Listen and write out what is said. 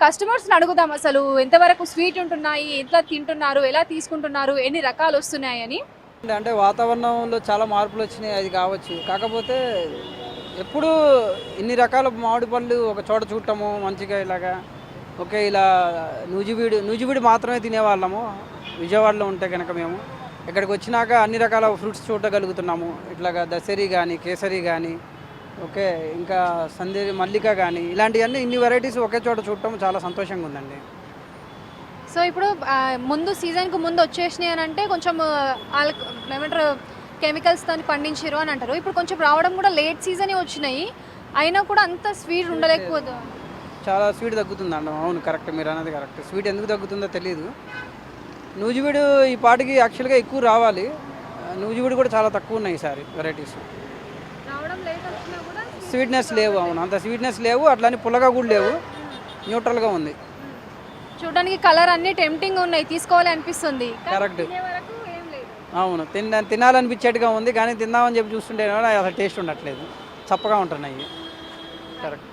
కస్టమర్స్ని అడుగుదాం అసలు ఎంతవరకు స్వీట్ ఉంటున్నాయి, ఎంత తింటున్నారు, ఎలా తీసుకుంటున్నారు, ఎన్ని రకాలు వస్తున్నాయని. అంటే వాతావరణంలో చాలా మార్పులు వచ్చినాయి, అది కావచ్చు. కాకపోతే ఎప్పుడూ ఇన్ని రకాల మామిడి పళ్ళు ఒక చోట చూడటము మంచిగా ఇలాగా ఓకే ఇలా నూజివీడు మాత్రమే తినేవాళ్ళము విజయవాడలో ఉంటే కనుక. మేము ఇక్కడికి వచ్చినాక అన్ని రకాల ఫ్రూట్స్ చూడగలుగుతున్నాము. ఇట్లాగా దసరి కానీ, కేసరి కానీ, ఓకే ఇంకా సందేరి మల్లిక కానీ, ఇలాంటివన్నీ ఇన్ని వెరైటీస్ ఒకే చోట చూడటం చాలా సంతోషంగా ఉందండి. సో ఇప్పుడు ముందు సీజన్కు ముందు వచ్చేసినాయి అని అంటే కొంచెం ఏమంటారు కెమికల్స్తో పండించారు అని అంటారు. ఇప్పుడు కొంచెం రావడం కూడా లేట్ సీజనే వచ్చినాయి, అయినా కూడా అంత స్వీట్ ఉండలేకపోదు. చాలా స్వీట్ తగ్గుతుందండి. అవును, కరెక్ట్, మీరు అన్నది కరెక్ట్. స్వీట్ ఎందుకు తగ్గుతుందో తెలియదు. నూజివీడు ఈ పాటికి యాక్చువల్గా ఎక్కువ రావాలి. నూజివీడు కూడా చాలా తక్కువ ఉన్నాయి ఈసారి వెరైటీస్. రావడం లేట్ వచ్చినా కూడా స్వీట్నెస్ లేవు. అవును, అంత స్వీట్నెస్ లేవు, అట్లానే పుల్లగా కూడా లేవు, న్యూట్రల్గా ఉంది. చూడడానికి కలర్ అన్ని టెంప్టింగ్ ఉన్నాయి, తీసుకోవాలి అనిపిస్తుంది. కరెక్ట్. వరకు ఏం లేదు. అవును, తినాలనిపించేట్టుగా ఉంది, కానీ తిందామని చెప్పి చూస్తుంటే అసలు టేస్ట్ ఉండట్లేదు, చప్పగా ఉంటున్నాయి. కరెక్ట్.